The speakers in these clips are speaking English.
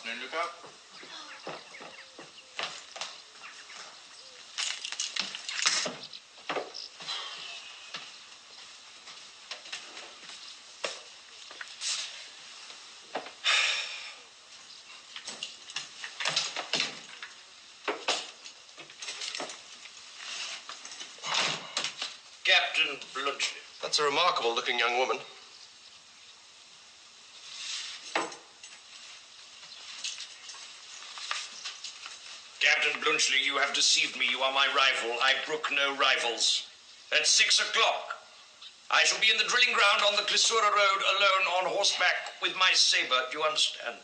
Afternoon, Luca. Captain Bluntschli. That's a remarkable-looking young woman. Captain Bluntschli, you have deceived me. You are my rival. I brook no rivals. At 6 o'clock, I shall be in the drilling ground on the Klissura Road alone on horseback with my saber. Do you understand?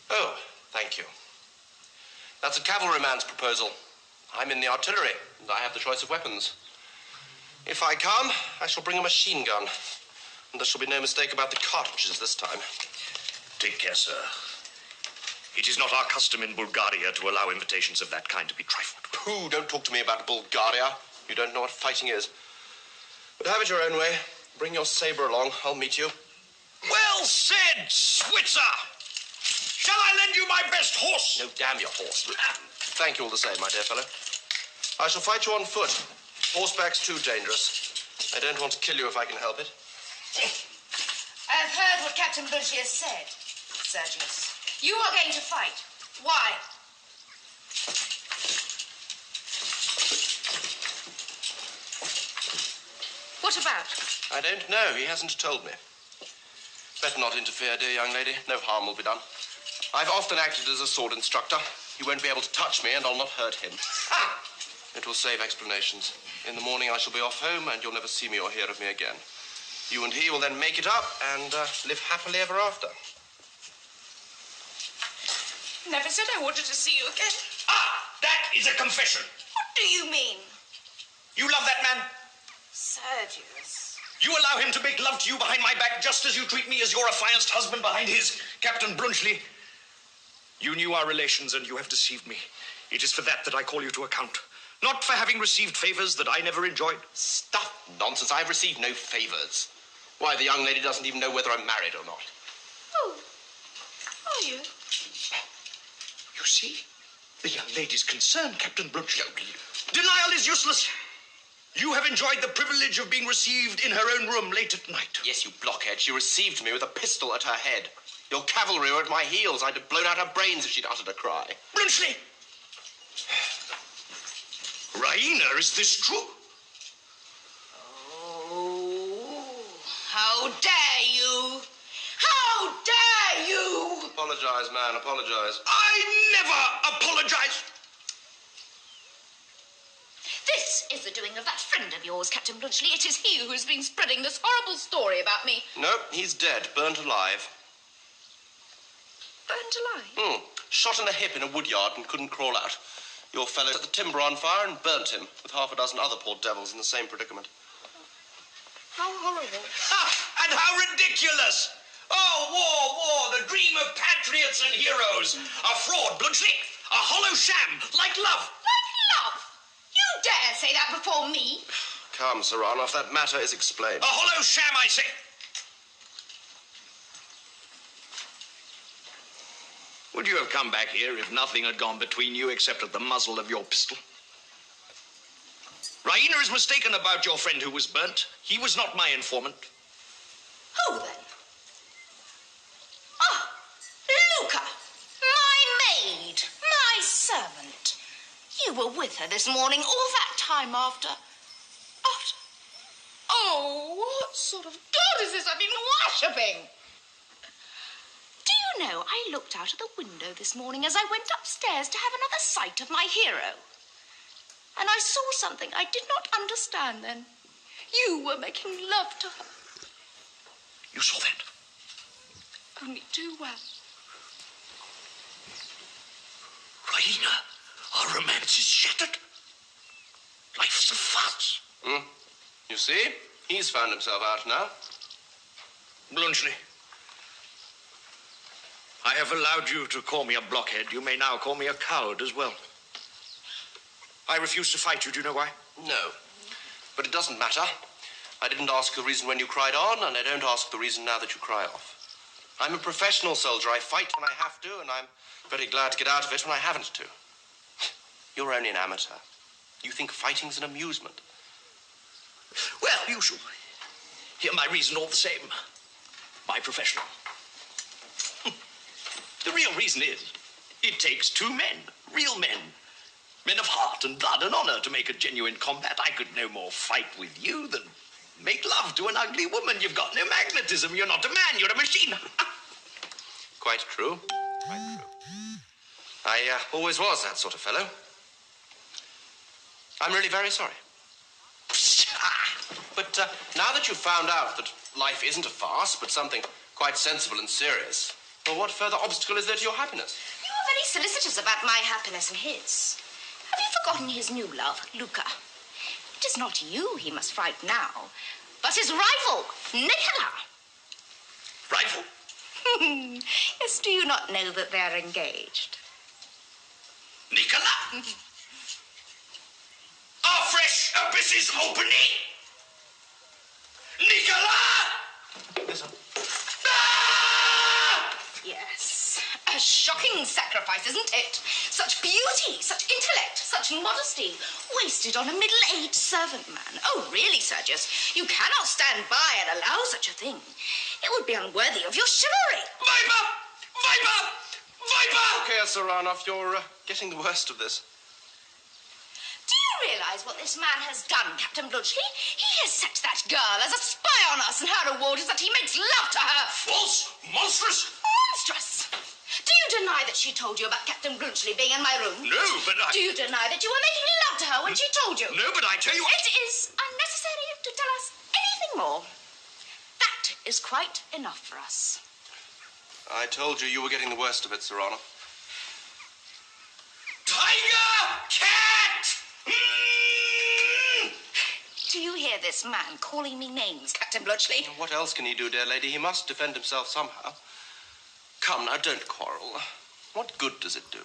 Oh, thank you. That's a cavalryman's proposal. I'm in the artillery, and I have the choice of weapons. If I come, I shall bring a machine gun. And there shall be no mistake about the cartridges this time. Take care, sir. It is not our custom in Bulgaria to allow invitations of that kind to be trifled with. Pooh, don't talk to me about Bulgaria. You don't know what fighting is. But have it your own way. Bring your saber along. I'll meet you. Well said, Switzer! Shall I lend you my best horse? No, damn your horse. Thank you all the same, my dear fellow. I shall fight you on foot. Horseback's too dangerous. I don't want to kill you if I can help it. I've heard what Captain Bluntschli has said, Sergius. You are going to fight. Why? What about? I don't know. He hasn't told me. Better not interfere, dear young lady. No harm will be done. I've often acted as a sword instructor. He won't be able to touch me, and I'll not hurt him. Ah! It will save explanations. In the morning I shall be off home, and you'll never see me or hear of me again. You and he will then make it up and live happily ever after. Never said I wanted to see you again. Ah! That is a confession. What do you mean? You love that man? Sergius. You allow him to make love to you behind my back just as you treat me as your affianced husband behind his, Captain Bluntschli. You knew our relations and you have deceived me. It is for that I call you to account. Not for having received favors that I never enjoyed. Stuff, nonsense. I've received no favors. Why, the young lady doesn't even know whether I'm married or not. Oh, are you? You see? The young lady's concerned, Captain Bluntschli. Denial is useless. You have enjoyed the privilege of being received in her own room late at night. Yes, you blockhead. She received me with a pistol at her head. Your cavalry were at my heels. I'd have blown out her brains if she'd uttered a cry. Bluntschli! Raina, is this true? Oh, how dare you! How dare you! Apologize, man, apologize. I never apologize. This is the doing of that friend of yours, Captain Bluntschli. It is he who's been spreading this horrible story about me. No, he's dead, burnt alive. Burnt alive? Shot in the hip in a wood yard and couldn't crawl out. Your fellow set the timber on fire and burnt him, with half a dozen other poor devils in the same predicament. How horrible. Ah, and how ridiculous! Oh, war, the dream of patriots and heroes. A fraud, Bluntschli, a hollow sham, like love. Like love? You dare say that before me? Come, Saranov, that matter is explained. A hollow sham, I say. Would you have come back here if nothing had gone between you except at the muzzle of your pistol? Raina is mistaken about your friend who was burnt. He was not my informant. Who then? Ah, Luca, my maid, my servant. You were with her this morning, all that time after. Oh, what sort of god is this I've been worshipping? Do you know, I looked out of the window this morning as I went upstairs to have another sight of my hero. And I saw something I did not understand then. You were making love to her. You saw that? Only too well. Raina, our romance is shattered. Life's a farce. You see? He's found himself out now. Bluntschli, I have allowed you to call me a blockhead. You may now call me a coward as well. I refuse to fight you. Do you know why? No. But it doesn't matter. I didn't ask the reason when you cried on, and I don't ask the reason now that you cry off. I'm a professional soldier. I fight when I have to, and I'm very glad to get out of it when I haven't to. You're only an amateur. You think fighting's an amusement. Well, you shall hear my reason all the same. My professional. The real reason is, it takes two men, real men. Men of heart and blood and honor to make a genuine combat. I could no more fight with you than make love to an ugly woman. You've got no magnetism. You're not a man. You're a machine. Quite true. Quite true. I always was that sort of fellow. I'm really very sorry. But now that you've found out that life isn't a farce, but something quite sensible and serious, well, what further obstacle is there to your happiness? You are very solicitous about my happiness and his. Have you forgotten his new love, Luca? It is not you he must fight now, but his rival, Nicola. Rival? Yes, do you not know that they're engaged? Nicola? Our fresh abysses opening? Nicola! Yes, sir. Ah! Yes. A shocking sacrifice, isn't it? Such beauty, such intellect, such modesty, wasted on a middle-aged servant man. Oh, really, Sergius, you cannot stand by and allow such a thing. It would be unworthy of your chivalry. Viper! Viper! Viper! Okay, Saranov, you're getting the worst of this. Do you realize what this man has done, Captain Bluntschli? He has set that girl as a spy on us, and her reward is that he makes love to her. False! Monstrous! Monstrous! Do you deny that she told you about Captain Bluntschli being in my room? No, but I... Do you deny that you were making love to her when she told you? No, but I tell you... It is unnecessary to tell us anything more. That is quite enough for us. I told you you were getting the worst of it, Saranov. Tiger! Cat! Do you hear this man calling me names, Captain Bluntschli? What else can he do, dear lady? He must defend himself somehow. Come now, don't quarrel. What good does it do?